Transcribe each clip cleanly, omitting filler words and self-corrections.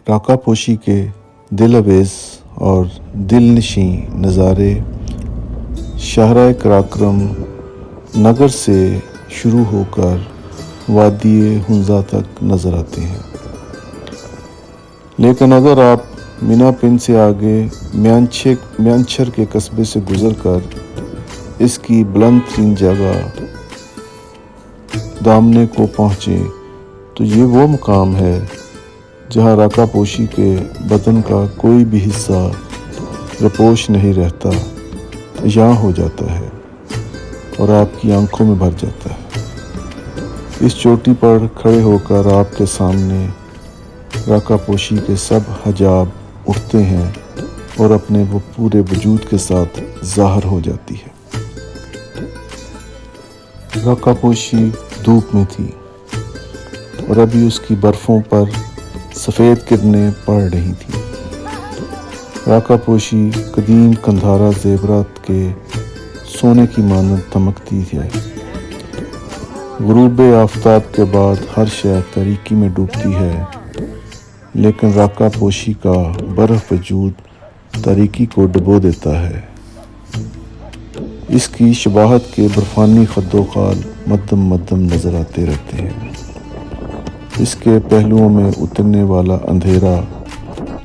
راکا پوشی کے دل آویز اور دل نشیں نظارے شاہراہ قراقرم نگر سے شروع ہو کر وادی ہنزا تک نظر آتے ہیں، لیکن اگر آپ مینا پن سے آگے میانچھر کے قصبے سے گزر کر اس کی بلند ترین جگہ دامنے کو پہنچیں تو یہ وہ مقام ہے جہاں راکا پوشی کے بدن کا کوئی بھی حصہ رپوش نہیں رہتا، یہاں ہو جاتا ہے اور آپ کی آنکھوں میں بھر جاتا ہے۔ اس چوٹی پر کھڑے ہو کر آپ کے سامنے راکا پوشی کے سب حجاب اٹھتے ہیں اور اپنے وہ پورے وجود کے ساتھ ظاہر ہو جاتی ہے۔ راکا پوشی دھوپ میں تھی اور ابھی اس کی برفوں پر سفید کرنیں پڑ رہی تھیں۔ راکا پوشی قدیم کندھارا زیورات کے سونے کی مانند دمکتی ہے۔ غروب آفتاب کے بعد ہر شے تاریکی میں ڈوبتی ہے، لیکن راکا پوشی کا برف وجود تاریکی کو ڈبو دیتا ہے۔ اس کی شباہت کے برفانی خد و خال مدھم مدھم نظر آتے رہتے ہیں۔ اس کے پہلوؤں میں اترنے والا اندھیرا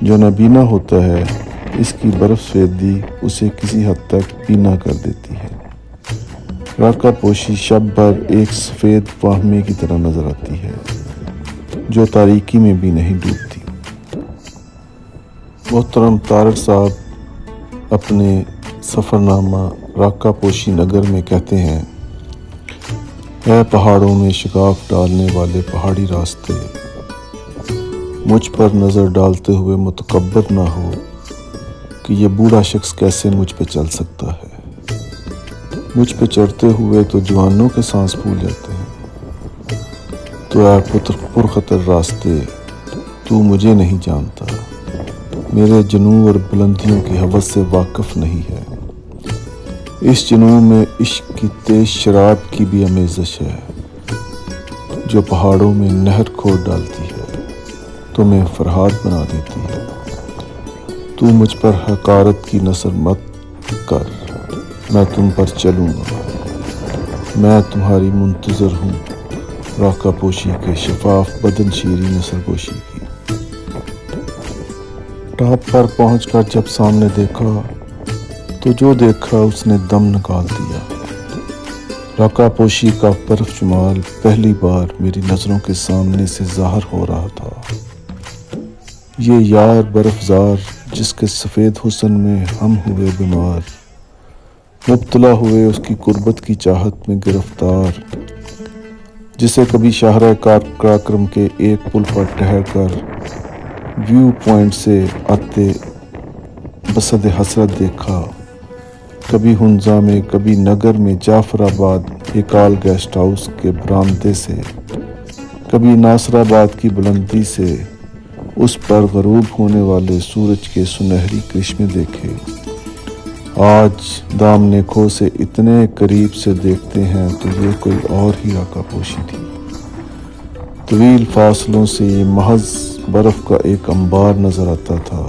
جو نابینا ہوتا ہے، اس کی برف سفیدی اسے کسی حد تک بینا کر دیتی ہے۔ راکا پوشی شب بھر ایک سفید واہمے کی طرح نظر آتی ہے جو تاریکی میں بھی نہیں ڈوبتی۔ محترم طارق صاحب اپنے سفرنامہ راکا پوشی نگر میں کہتے ہیں، اے پہاڑوں میں شگاف ڈالنے والے پہاڑی راستے، مجھ پر نظر ڈالتے ہوئے متکبر نہ ہو کہ یہ بوڑھا شخص کیسے مجھ پہ چل سکتا ہے۔ مجھ پہ چڑھتے ہوئے تو جوانوں کے سانس پھول جاتے ہیں۔ تو اے پرخطر راستے، تو مجھے نہیں جانتا، میرے جنوں اور بلندیوں کی حوث سے واقف نہیں ہے۔ اس جنوں میں عشق کی تیز شراب کی بھی آمیزش ہے جو پہاڑوں میں نہر کھود ڈالتی ہے، تمہیں فرہاد بنا دیتی ہے۔ تو مجھ پر حقارت کی نثر مت کر، میں تم پر چلوں گا، میں تمہاری منتظر ہوں۔ راکا پوشی کے شفاف بدن شیریں نثر گوشی کی۔ ٹاپ پر پہنچ کر جب سامنے دیکھا تو جو دیکھا اس نے دم نکال دیا۔ راکا پوشی کا برف جمال پہلی بار میری نظروں کے سامنے سے ظاہر ہو رہا تھا۔ یہ یار برف زار جس کے سفید حسن میں ہم ہوئے بیمار، مبتلا ہوئے اس کی قربت کی چاہت میں گرفتار، جسے کبھی شاہراہ قراقرم کے ایک پل پر ٹھہر کر ویو پوائنٹ سے آتے بصد حسرت دیکھا، کبھی ہنزا میں، کبھی نگر میں جعفر آباد ہیکال گیسٹ ہاؤس کے برآمدے سے، کبھی ناصر آباد کی بلندی سے اس پر غروب ہونے والے سورج کے سنہری کرشمے دیکھے۔ آج دامنے کھو سے اتنے قریب سے دیکھتے ہیں تو یہ کوئی اور ہی راکا پوشی تھی۔ طویل فاصلوں سے یہ محض برف کا ایک انبار نظر آتا تھا،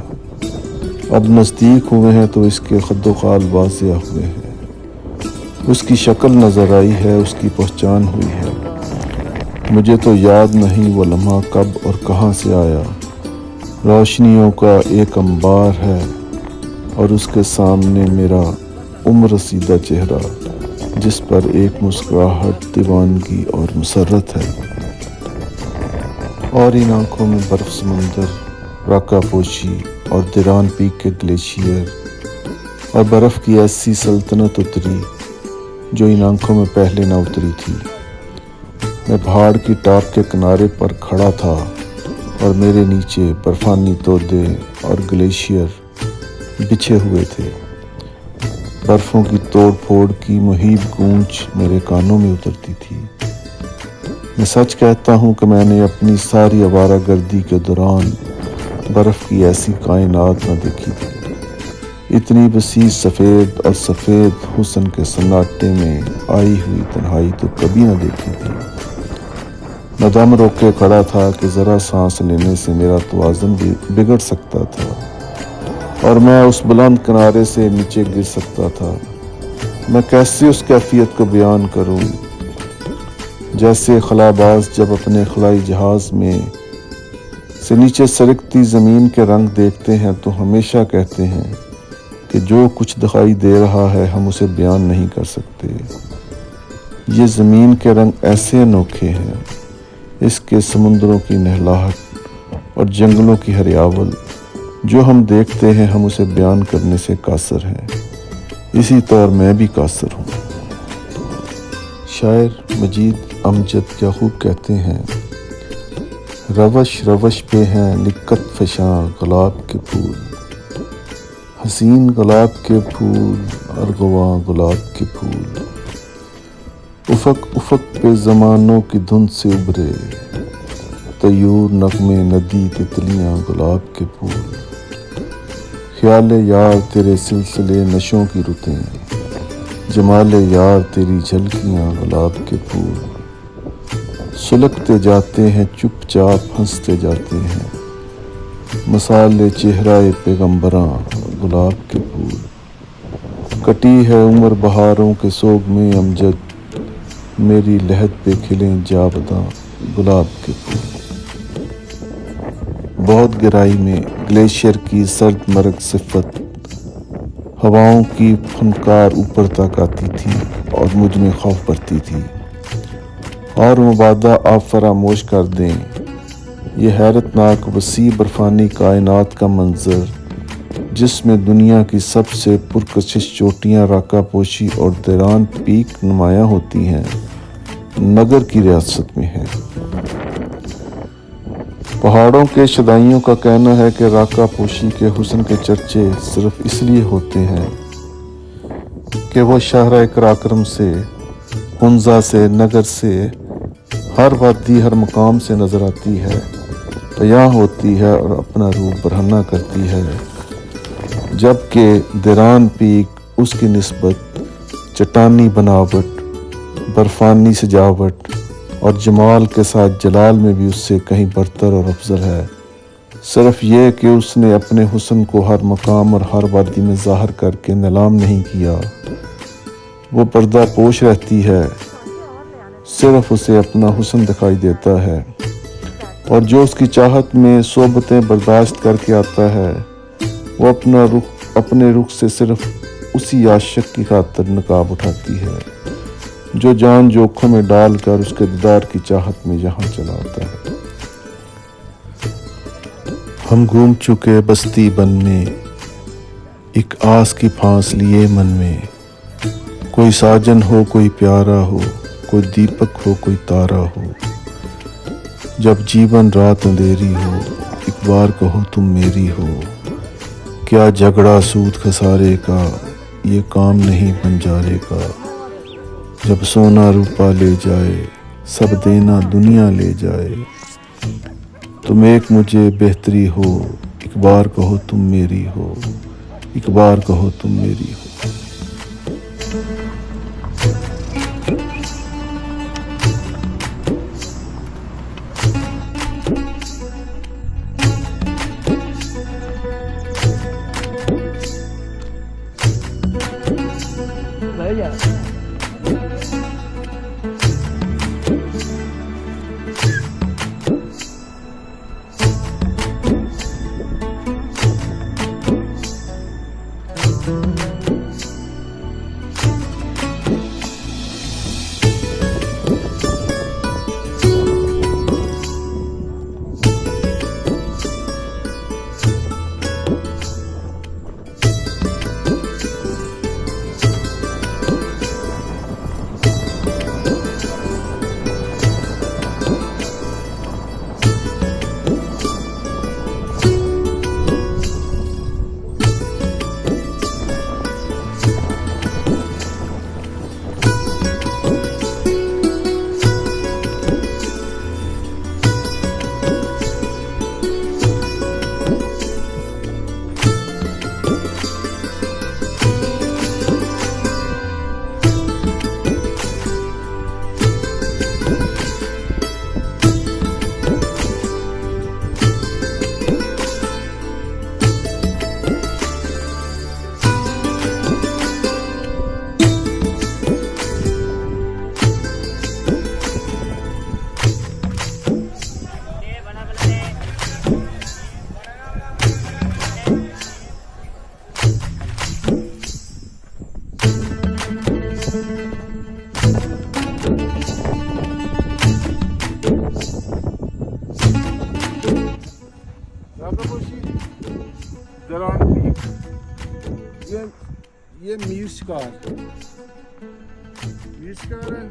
اب نزدیک ہوئے ہیں تو اس کے خد و خال واضح ہوئے ہیں، اس کی شکل نظر آئی ہے، اس کی پہچان ہوئی ہے۔ مجھے تو یاد نہیں وہ لمحہ کب اور کہاں سے آیا۔ روشنیوں کا ایک انبار ہے اور اس کے سامنے میرا عمر رسیدہ چہرہ جس پر ایک مسکراہٹ دیوانگی اور مسرت ہے، اور ان آنکھوں میں برف سمندر، راکا پوشی اور دیران پیک کے گلیشیئر اور برف کی ایسی سلطنت اتری جو ان آنکھوں میں پہلے نہ اتری تھی۔ میں پہاڑ کی ٹاپ کے کنارے پر کھڑا تھا اور میرے نیچے برفانی تودے اور گلیشیئر بچھے ہوئے تھے۔ برفوں کی توڑ پھوڑ کی مہیب گونج میرے کانوں میں اترتی تھی۔ میں سچ کہتا ہوں کہ میں نے اپنی ساری آوارہ گردی کے دوران برف کی ایسی کائنات نہ دیکھی تھی۔ اتنی وسیع سفید اور سفید حسن کے سناٹے میں آئی ہوئی تنہائی تو کبھی نہ دیکھی تھی۔ میں دم روک کے کھڑا تھا کہ ذرا سانس لینے سے میرا توازن بھی بگڑ سکتا تھا اور میں اس بلند کنارے سے نیچے گر سکتا تھا۔ میں کیسے اس کیفیت کو بیان کروں؟ جیسے خلاباز جب اپنے خلائی جہاز میں سے نیچے سرکتی زمین کے رنگ دیکھتے ہیں تو ہمیشہ کہتے ہیں کہ جو کچھ دکھائی دے رہا ہے ہم اسے بیان نہیں کر سکتے۔ یہ زمین کے رنگ ایسے انوکھے ہیں، اس کے سمندروں کی نہلاہٹ اور جنگلوں کی ہریاول جو ہم دیکھتے ہیں ہم اسے بیان کرنے سے قاصر ہیں۔ اسی طور میں بھی قاصر ہوں۔ شاعر مجید امجد کیا خوب کہتے ہیں، روش روش پہ ہیں لکت فشاں گلاب کے پھول، حسین گلاب کے پھول ارغواں گلاب کے پھول، افق افق پہ زمانوں کی دھند سے ابھرے، طیور نغمے ندی تتلیاں گلاب کے پھول، خیال یار تیرے سلسلے نشوں کی رتیں، جمال یار تیری جھلکیاں گلاب کے پھول، سلگتے جاتے ہیں چپ چاپ ہنستے جاتے ہیں، مثال چہرہ پیغمبراں گلاب کے پھول، کٹی ہے عمر بہاروں کے سوگ میں امجد، میری لہد پہ کھلیں جاوداں گلاب کے پھول۔ بہت گہرائی میں گلیشیئر کی سرد مرگ صفت ہواؤں کی پھنکار اوپر تک آتی تھی اور مجھ میں خوف بڑھتی تھی۔ اور مبادا آپ فراموش کر دیں یہ حیرت ناک وسیع برفانی کائنات کا منظر جس میں دنیا کی سب سے پرکشش چوٹیاں راکا پوشی اور دیران پیک نمایاں ہوتی ہیں، نگر کی ریاست میں ہے۔ پہاڑوں کے شدائیوں کا کہنا ہے کہ راکا پوشی کے حسن کے چرچے صرف اس لیے ہوتے ہیں کہ وہ شاہراہ قراقرم سے، ہنزا سے، نگر سے، ہر وادی ہر مقام سے نظر آتی ہے، عیاں ہوتی ہے اور اپنا روپ برہنہ کرتی ہے، جبکہ دیران پیک اس کی نسبت چٹانی بناوٹ، برفانی سجاوٹ اور جمال کے ساتھ جلال میں بھی اس سے کہیں برتر اور افضل ہے، صرف یہ کہ اس نے اپنے حسن کو ہر مقام اور ہر وادی میں ظاہر کر کے نیلام نہیں کیا۔ وہ پردہ پوش رہتی ہے، صرف اسے اپنا حسن دکھائی دیتا ہے، اور جو اس کی چاہت میں صحبتیں برداشت کر کے آتا ہے وہ اپنے رخ سے صرف اسی عاشق کی خاطر نقاب اٹھاتی ہے جو جان جوکھوں میں ڈال کر اس کے دیدار کی چاہت میں یہاں چلا آتا ہے۔ ہم گھوم چکے بستی بن میں، ایک آس کی پھانس لیے من میں، کوئی ساجن ہو کوئی پیارا ہو، کوئی دیپک ہو کوئی تارا ہو، جب جیون رات اندھیری ہو ایک بار کہو تم میری ہو، کیا جھگڑا سود خسارے کا یہ کام نہیں بنجارے کا، جب سونا روپا لے جائے سب دینا دنیا لے جائے، تم ایک مجھے بہتری ہو ایک بار کہو تم میری ہو، ایک بار کہو تم میری ہو۔ یہ میر شکار ہے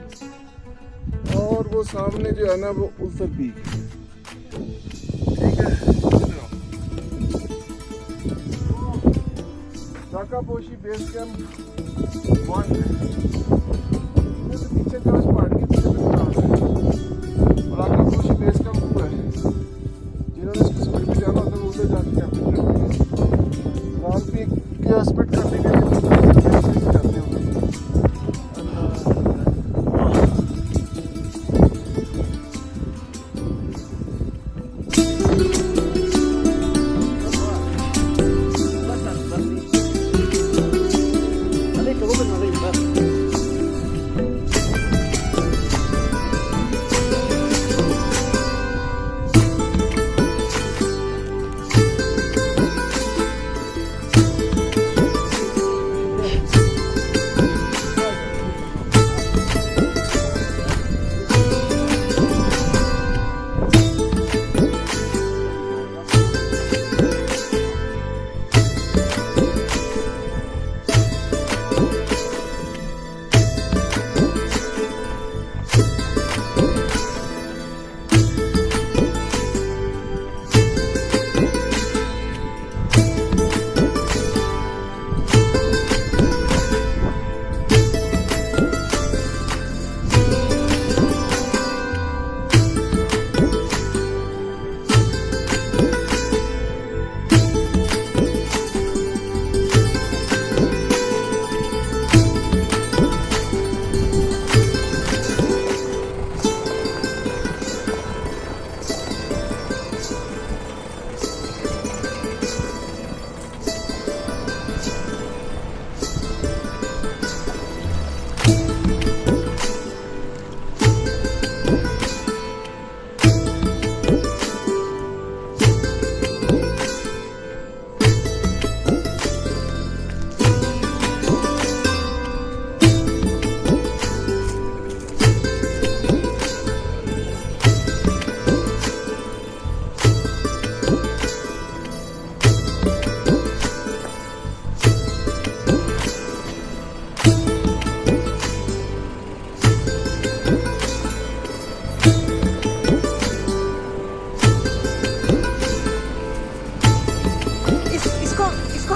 اور وہ سامنے جو ہے نا وہ التر پیک ہے. ٹھیک ہے ڈاکا پوشی بیس کیمپ 1 ہے. پیچھے جو پہاڑ کے پیچھے اور ڈاکا پوشی بیس کیمپ 2 ہے. جنہوں نے اسپیڈ پہ جانا ہوتا ہے وہ ادھر جا کے کیمپنگ کرتے ہیں. رام پیک کے اسپیڈ کرنے کے لیے جاتے ہیں.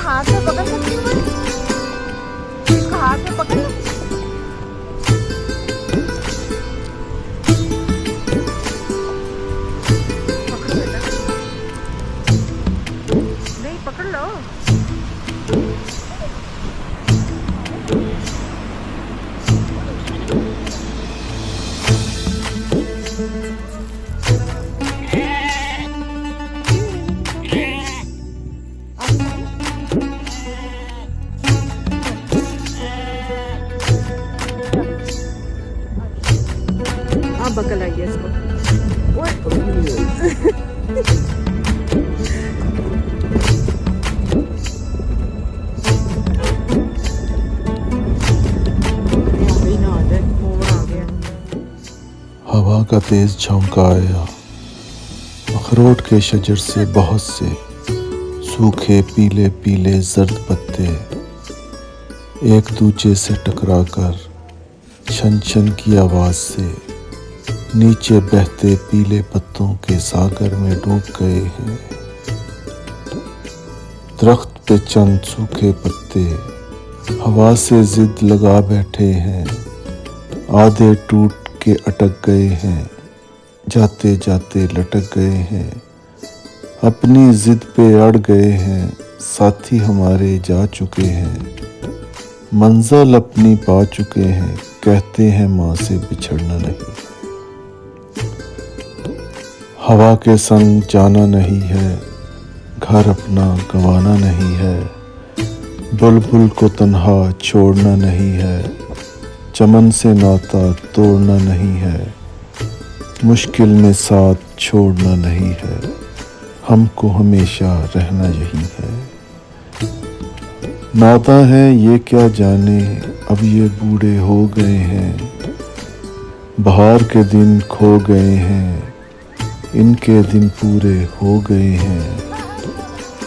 ہاتھ میں پکڑ سکتی ہوں میں اس کو ہاتھ میں پکڑ لوں پکڑ بیٹا نہیں پکڑ لو بکل آئی ہے اس کو ہوا کا تیز جھونکا آیا اخروٹ کے شجر سے بہت سے سوکھے پیلے پیلے زرد پتے ایک دوسرے سے ٹکرا کر چھن چھن کی آواز سے نیچے بہتے پیلے پتوں کے ساگر میں ڈوب گئے ہیں. درخت پہ چند سوکھے پتے ہوا سے ضد لگا بیٹھے ہیں آدھے ٹوٹ کے اٹک گئے ہیں جاتے جاتے لٹک گئے ہیں اپنی ضد پہ اڑ گئے ہیں ساتھی ہمارے جا چکے ہیں منزل اپنی پا چکے ہیں کہتے ہیں ماں سے بچھڑنا نہیں. ہوا کے سنگ جانا نہیں ہے گھر اپنا گنوانا نہیں ہے بلبل کو تنہا چھوڑنا نہیں ہے چمن سے ناتا توڑنا نہیں ہے مشکل میں ساتھ چھوڑنا نہیں ہے ہم کو ہمیشہ رہنا یہی ہے. ناتا ہے یہ کیا جانے اب یہ بوڑھے ہو گئے ہیں بہار کے دن کھو گئے ہیں ان کے دن پورے ہو گئے ہیں